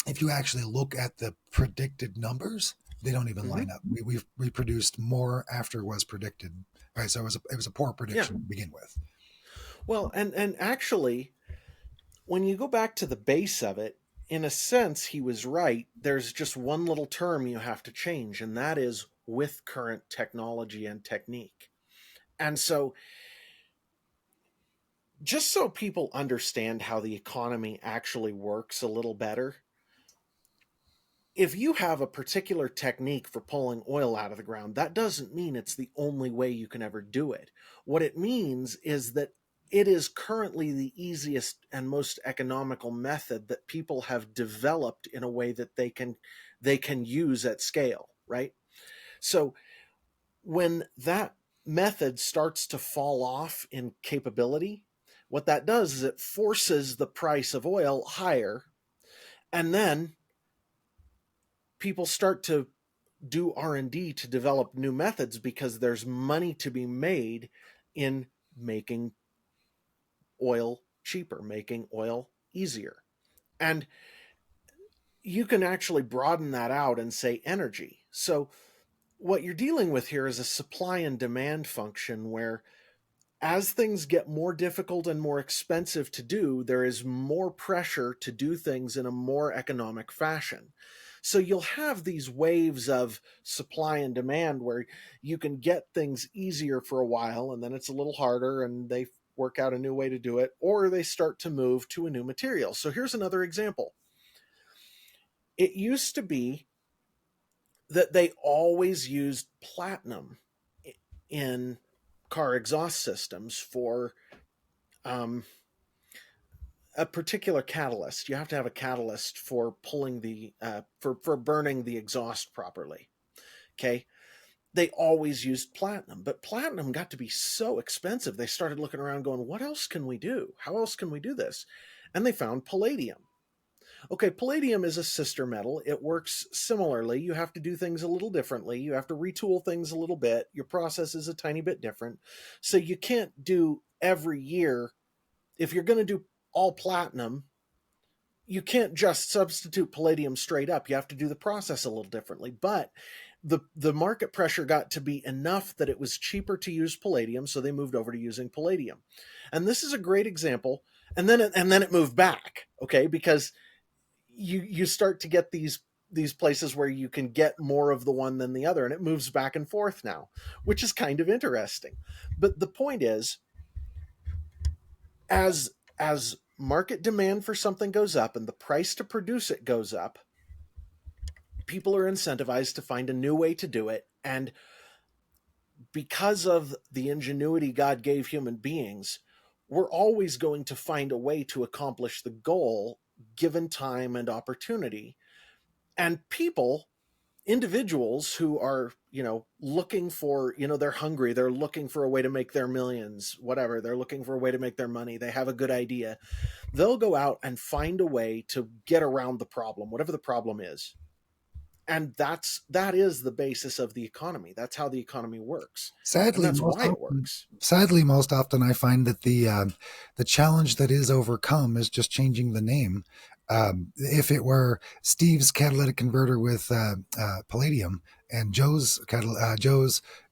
if you actually look at the predicted numbers, they don't even Hmm. line up. We produced more after was predicted, right? So it was a poor Yeah. prediction to begin with. Well, and actually, when you go back to the base of it, in a sense, he was right. There's just one little term you have to change, and that is with current technology and technique. And so, just so people understand how the economy actually works a little better, if you have a particular technique for pulling oil out of the ground, that doesn't mean it's the only way you can ever do it. What it means is that it is currently the easiest and most economical method that people have developed in a way that they can use at scale, right? So when that method starts to fall off in capability, what that does is it forces the price of oil higher, and then people start to do R&D to develop new methods because there's money to be made in making oil cheaper, making oil easier. And you can actually broaden that out and say energy. So what you're dealing with here is a supply and demand function where as things get more difficult and more expensive to do, there is more pressure to do things in a more economic fashion. So you'll have these waves of supply and demand where you can get things easier for a while and then it's a little harder and they work out a new way to do it, or they start to move to a new material. So here's another example. It used to be that they always used platinum in car exhaust systems for um, a particular catalyst. You have to have a catalyst for pulling the for burning the exhaust properly. Okay, they always used platinum, but platinum got to be so expensive. They started looking around, going, "What else can we do? How else can we do this?" And they found palladium. Okay, palladium is a sister metal. It works similarly. You have to do things a little differently. You have to retool things a little bit. Your process is a tiny bit different. So you can't do every year. If you're going to do all platinum, you can't just substitute palladium straight up. You have to do the process a little differently. But the market pressure got to be enough that it was cheaper to use palladium, so they moved over to using palladium. And this is a great example. And then it moved back, okay? Because you start to get these places where you can get more of the one than the other, and it moves back and forth now, which is kind of interesting. But the point is, as market demand for something goes up and the price to produce it goes up, people are incentivized to find a new way to do it. And because of the ingenuity God gave human beings, we're always going to find a way to accomplish the goal given time and opportunity. And people, individuals who are, looking for, they're hungry, they're looking for a way to make their millions, whatever, they're looking for a way to make their money, they have a good idea, they'll go out and find a way to get around the problem, whatever the problem is. And that is the basis of the economy. That's how the economy works, and Sadly, that's most why it often, works. most often I find that the challenge that is overcome is just changing the name. If it were Steve's catalytic converter with palladium and Joe's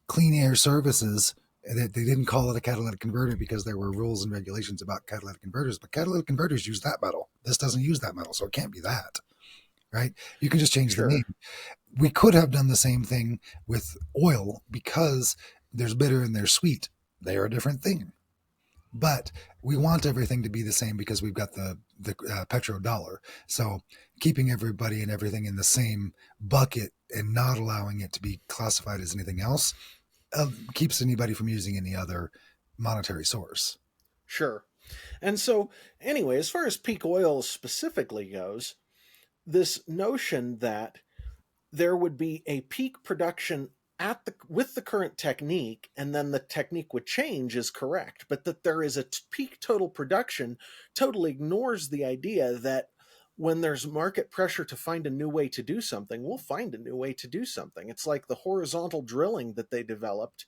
clean air services, they didn't call it a catalytic converter because there were rules and regulations about catalytic converters. But catalytic converters use that metal. This doesn't use that metal, so it can't be that, right? You can just change the Sure. name. We could have done the same thing with oil because there's bitter and there's sweet. They are a different thing. But we want everything to be the same because we've got the petrodollar. So keeping everybody and everything in the same bucket and not allowing it to be classified as anything else keeps anybody from using any other monetary source. Sure. And so, anyway, as far as peak oil specifically goes, this notion that there would be a peak production at the with the current technique, and then the technique would change is correct, but that there is a peak total production totally ignores the idea that when there's market pressure to find a new way to do something, we'll find a new way to do something. It's like the horizontal drilling that they developed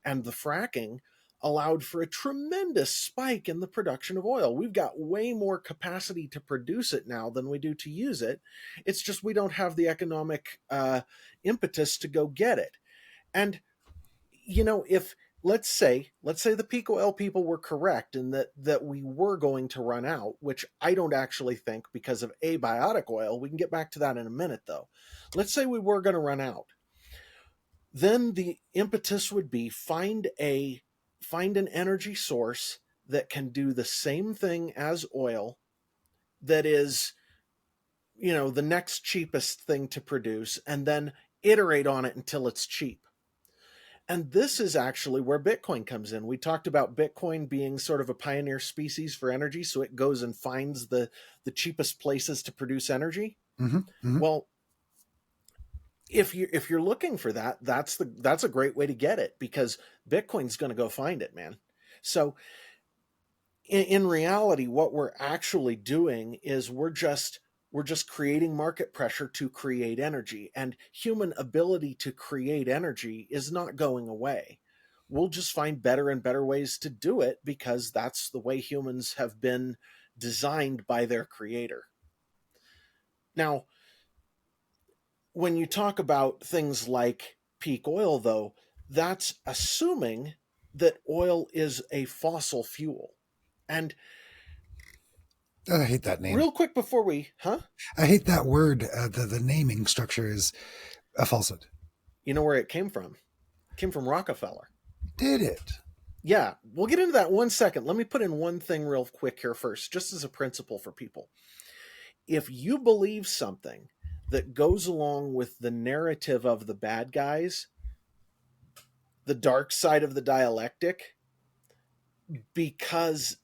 and the fracking allowed for a tremendous spike in the production of oil. We've got way more capacity to produce it now than we do to use it. It's just we don't have the economic impetus to go get it. And if let's say the peak oil people were correct in that we were going to run out, which I don't actually think because of abiotic oil. We can get back to that in a minute, though. Let's say we were going to run out, then the impetus would be find an energy source that can do the same thing as oil, that is the next cheapest thing to produce, and then iterate on it until it's cheap. And this is actually where Bitcoin comes in. We talked about Bitcoin being sort of a pioneer species for energy, so it goes and finds the cheapest places to produce energy. Mm-hmm, mm-hmm. Well, if you're looking for that, that's a great way to get it, because Bitcoin's going to go find it, man. So in reality, what we're actually doing is we're just creating market pressure to create energy, and human ability to create energy is not going away. We'll just find better and better ways to do it because that's the way humans have been designed by their creator. Now, when you talk about things like peak oil, though, that's assuming that oil is a fossil fuel. And I hate that name. real quick before we, I hate that word. The naming structure is a falsehood. you know where it came from? It came from Rockefeller. Did it? Yeah, we'll get into that one second. Let me put in one thing real quick here first, just as a principle for people. If you believe something that goes along with the narrative of the bad guys, the dark side of the dialectic, because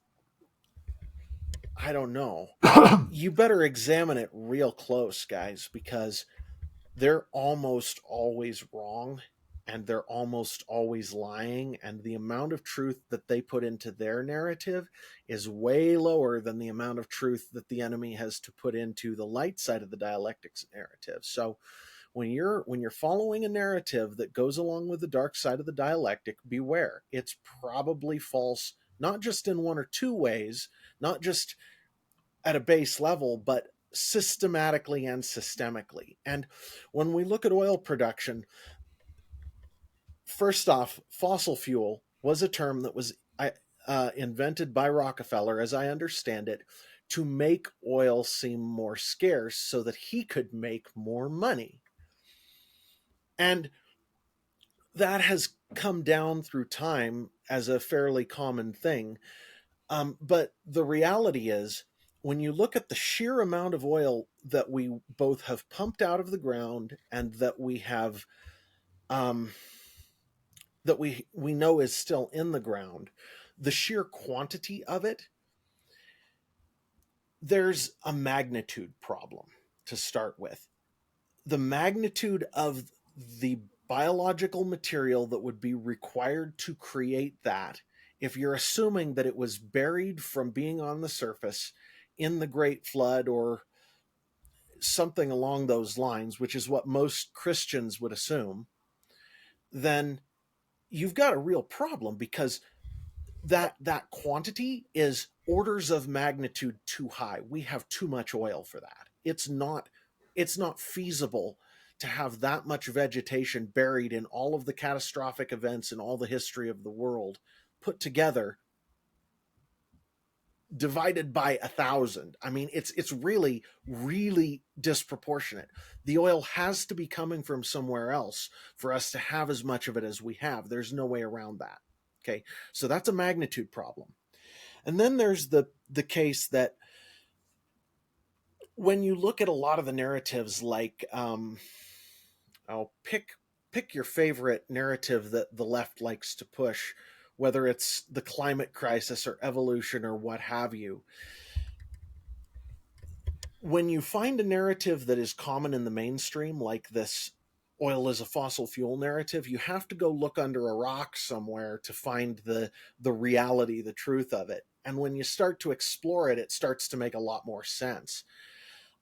I don't know, you better examine it real close, guys, because they're almost always wrong, and they're almost always lying, and the amount of truth that they put into their narrative is way lower than the amount of truth that the enemy has to put into the light side of the dialectics narrative. So when you're following a narrative that goes along with the dark side of the dialectic, beware. It's probably false, not just in one or two ways, not just at a base level, but systematically and systemically. And when we look at oil production, first off, fossil fuel was a term that was invented by Rockefeller, as I understand it, to make oil seem more scarce so that he could make more money. And that has come down through time as a fairly common thing. But the reality is, when you look at the sheer amount of oil that we both have pumped out of the ground and that we have um, that we know is still in the ground, the sheer quantity of it, there's a magnitude problem to start with. The magnitude of the biological material that would be required to create that, if you're assuming that it was buried from being on the surface in the Great Flood or something along those lines, which is what most Christians would assume, then you've got a real problem, because that quantity is orders of magnitude too high. We have too much oil for that. It's not feasible to have that much vegetation buried in all of the catastrophic events in all the history of the world put together, divided by 1,000. I mean, it's really, really disproportionate. The oil has to be coming from somewhere else for us to have as much of it as we have. There's no way around that. Okay, so that's a magnitude problem. And then there's the case that when you look at a lot of the narratives, like I'll pick your favorite narrative that the left likes to push, whether it's the climate crisis or evolution or what have you. When you find a narrative that is common in the mainstream, like this oil is a fossil fuel narrative, you have to go look under a rock somewhere to find the reality, the truth of it. And when you start to explore it, it starts to make a lot more sense.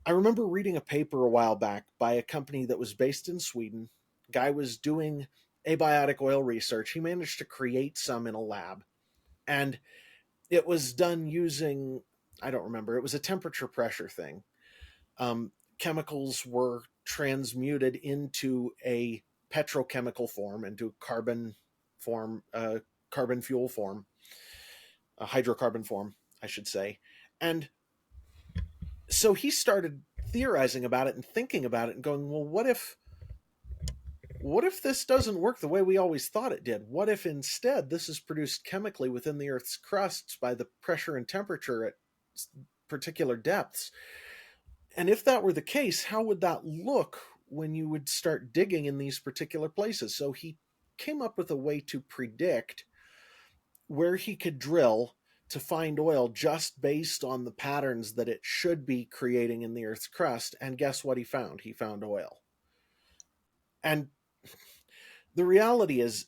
I remember reading a paper a while back by a company that was based in Sweden. Guy was doing abiotic oil research. He managed to create some in a lab, and it was done using, I don't remember, it was a temperature pressure thing. Chemicals were transmuted into a petrochemical form, into carbon form, carbon fuel form, a hydrocarbon form, I should say. And so he started theorizing about it and thinking about it and going, well, what if this doesn't work the way we always thought it did? What if instead this is produced chemically within the Earth's crusts by the pressure and temperature at particular depths? And if that were the case, how would that look when you would start digging in these particular places? So he came up with a way to predict where he could drill to find oil just based on the patterns that it should be creating in the Earth's crust. And guess what he found? He found oil. And the reality is,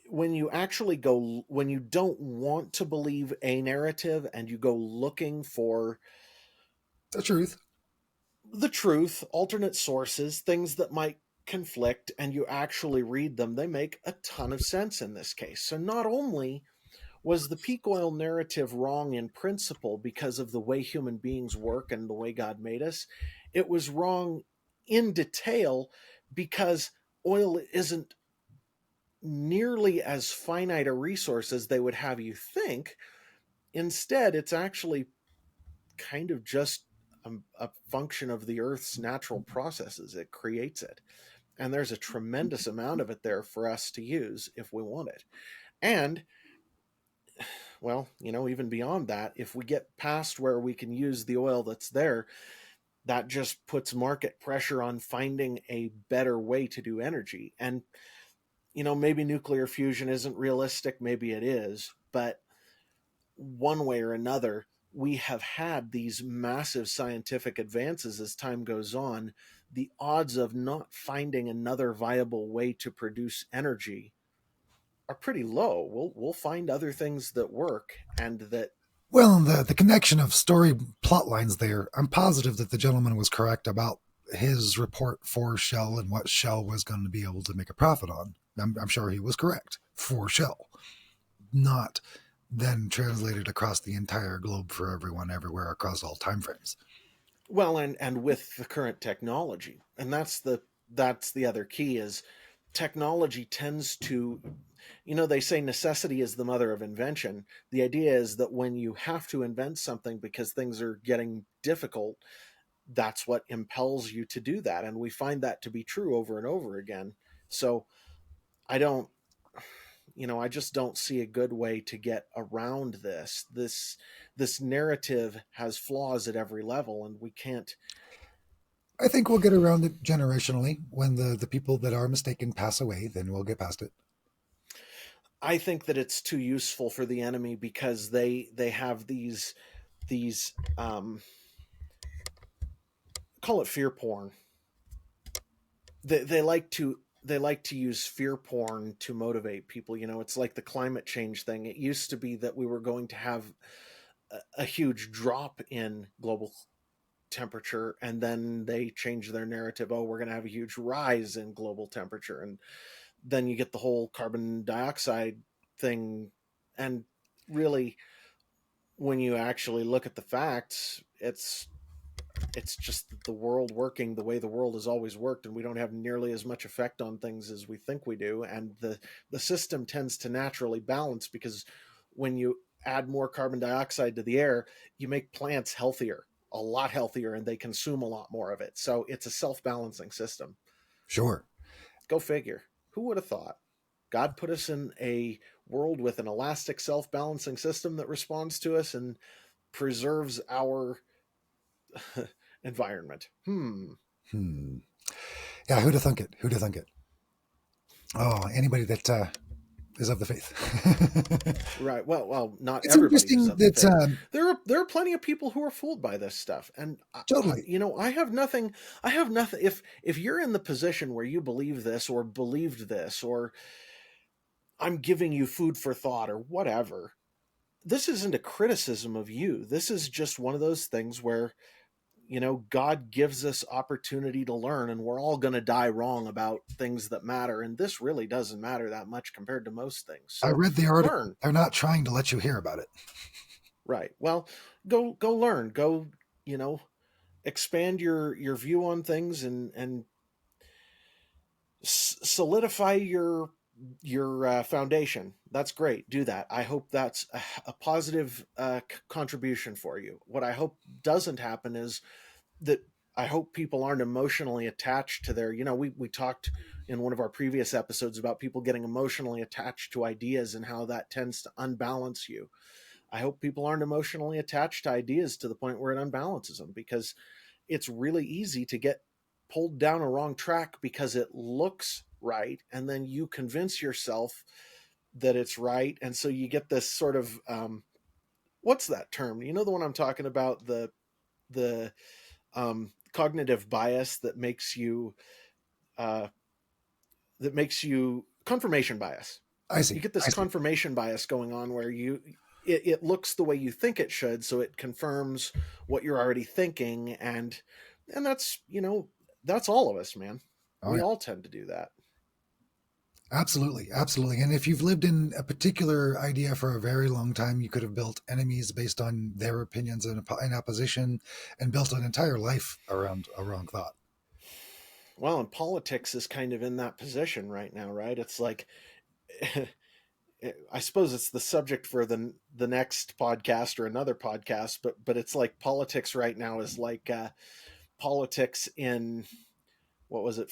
when you don't want to believe a narrative and you go looking for The truth. the truth, alternate sources, things that might conflict, and you actually read them, they make a ton of sense in this case. So not only was the peak oil narrative wrong in principle because of the way human beings work and the way God made us, it was wrong in detail because oil isn't nearly as finite a resource as they would have you think. Instead, it's actually kind of just a function of the Earth's natural processes. It creates it. And there's a tremendous amount of it there for us to use if we want it. And, well, even beyond that, if we get past where we can use the oil that's there, that just puts market pressure on finding a better way to do energy. And, maybe nuclear fusion isn't realistic, maybe it is, but one way or another, we have had these massive scientific advances as time goes on. The odds of not finding another viable way to produce energy are pretty low. We'll find other things that work and that. Well, the connection of story plot lines there, I'm positive that the gentleman was correct about his report for Shell and what Shell was going to be able to make a profit on. I'm sure he was correct for Shell, not then translated across the entire globe for everyone everywhere across all time frames. Well, and with the current technology, and that's the other key is technology tends to, they say necessity is the mother of invention. The idea is that when you have to invent something because things are getting difficult, that's what impels you to do that. And we find that to be true over and over again. So I don't, I just don't see a good way to get around this. This narrative has flaws at every level, and we can't. I think we'll get around it generationally. When the people that are mistaken pass away, then we'll get past it. I think that it's too useful for the enemy because they have these call it fear porn. They like to use fear porn to motivate people. It's like the climate change thing. It used to be that we were going to have a huge drop in global temperature, and then they change their narrative. Oh, we're going to have a huge rise in global temperature, and then you get the whole carbon dioxide thing. And really, when you actually look at the facts, it's just the world working the way the world has always worked, and we don't have nearly as much effect on things as we think we do. And the system tends to naturally balance, because when you add more carbon dioxide to the air, you make plants healthier, a lot healthier, and they consume a lot more of it. So it's a self-balancing system. Sure. Go figure. Who would have thought? God put us in a world with an elastic self-balancing system that responds to us and preserves our environment. Hmm. Yeah, who'd have thunk it? Who'd have thunk it? Oh, anybody that is of the faith. Right. Well, not It's everybody who's interesting of the that faith. There are plenty of people who are fooled by this stuff, and totally. I have nothing. I have nothing. If you're in the position where you believe this or believed this, or I'm giving you food for thought or whatever, this isn't a criticism of you. This is just one of those things where God gives us opportunity to learn, and we're all going to die wrong about things that matter, and this really doesn't matter that much compared to most things. I So read the article. learn. They're not trying to let you hear about it. Right. Well, go learn. Go, you know, expand your view on things, and solidify your foundation. That's great. Do that. I hope that's a positive contribution for you. What I hope doesn't happen is that I hope people aren't emotionally attached to their, we talked in one of our previous episodes about people getting emotionally attached to ideas and how that tends to unbalance you. I hope people aren't emotionally attached to ideas to the point where it unbalances them, because it's really easy to get pulled down a wrong track because it looks right, and then you convince yourself that it's right, and so you get this sort of what's that term? You know the one I'm talking about, the cognitive bias uh, that makes you confirmation bias. I You see. get this I see. confirmation bias going on where it looks the way you think it should, so it confirms what you're already thinking, and that's all of us, man. Oh, We yeah. all tend to do that. Absolutely. Absolutely. And if you've lived in a particular idea for a very long time, you could have built enemies based on their opinions in opposition and built an entire life around a wrong thought. Well, and politics is kind of in that position right now, right? It's like I suppose it's the subject for the next podcast or another podcast, but it's like politics right now is like politics in, what was it,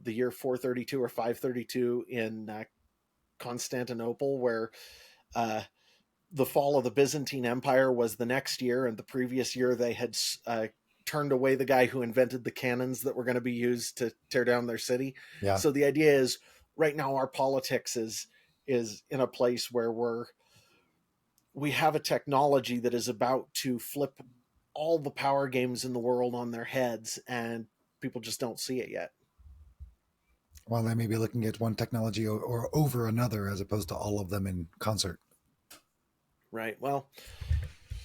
the year 432 or 532 in Constantinople, where uh, the fall of the Byzantine Empire was the next year, and the previous year they had turned away the guy who invented the cannons that were going to be used to tear down their city. Yeah. So the idea is, right now our politics is in a place where we have a technology that is about to flip all the power games in the world on their heads, and people just don't see it yet. While they may be looking at one technology or over another as opposed to all of them in concert. Right. Well,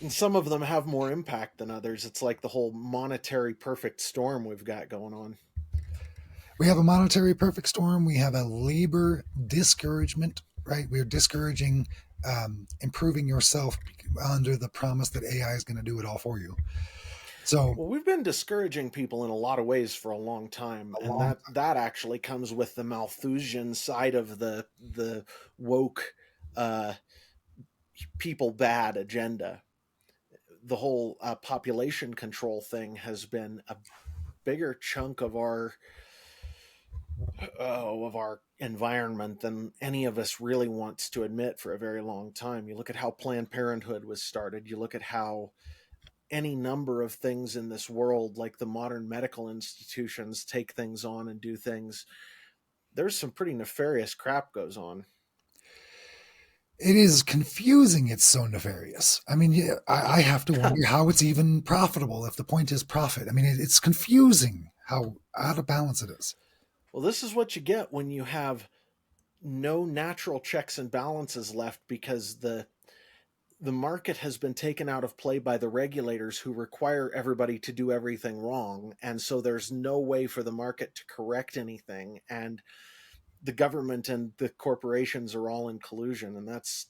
and some of them have more impact than others. It's like the whole monetary perfect storm we've got going on. We have a monetary perfect storm. We have a labor discouragement, right? We're discouraging improving yourself under the promise that AI is going to do it all for you. So Well, we've been discouraging people in a lot of ways for a long time, a and long that actually comes with the Malthusian side of the woke uh, people bad agenda. The whole population control thing has been a bigger chunk of our environment than any of us really wants to admit for a very long time. You look at how Planned Parenthood was started. You look at how any number of things in this world, like the modern medical institutions, take things on and do things. There's some pretty nefarious crap goes on. It is confusing. It's so nefarious. I mean, yeah, I have to wonder how it's even profitable if the point is profit. I mean, it's confusing how out of balance it is. Well, this is what you get when you have no natural checks and balances left, because the market has been taken out of play by the regulators who require everybody to do everything wrong. And so there's no way for the market to correct anything. And the government and the corporations are all in collusion. And that's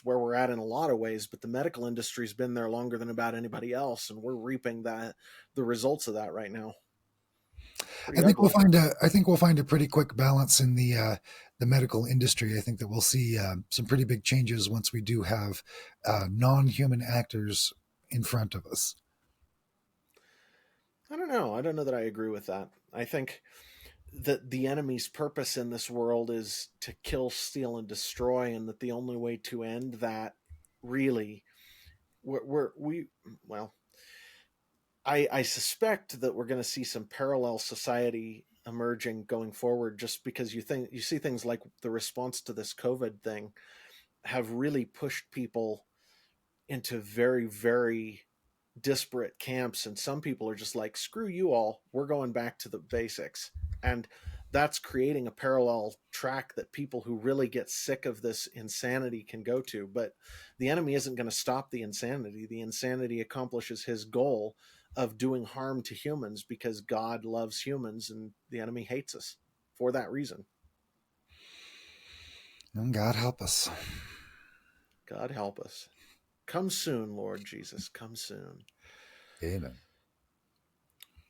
where we're at in a lot of ways. But the medical industry's been there longer than about anybody else. And we're reaping the results of that right now. Pretty ugly. I think we'll find a pretty quick balance in the medical industry. I think that we'll see some pretty big changes once we do have non-human actors in front of us. I don't know. I don't know that I agree with that. I think that the enemy's purpose in this world is to kill, steal, and destroy, and that the only way to end that, really, we well, I suspect that we're going to see some parallel society emerging going forward, just because you see things like the response to this COVID thing have really pushed people into very, very disparate camps, and some people are just like, screw you all, we're going back to the basics. And that's creating a parallel track that people who really get sick of this insanity can go to. But the enemy isn't going to stop the insanity. The insanity accomplishes his goal of doing harm to humans, because God loves humans and the enemy hates us for that reason. And God help us. God help us. Come soon, Lord Jesus, come soon. Amen.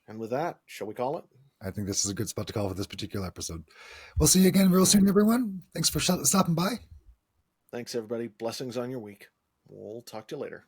And with that, shall we call it? I think this is a good spot to call for this particular episode. We'll see you again real soon, everyone. Thanks for stopping by. Thanks, everybody. Blessings on your week. We'll talk to you later.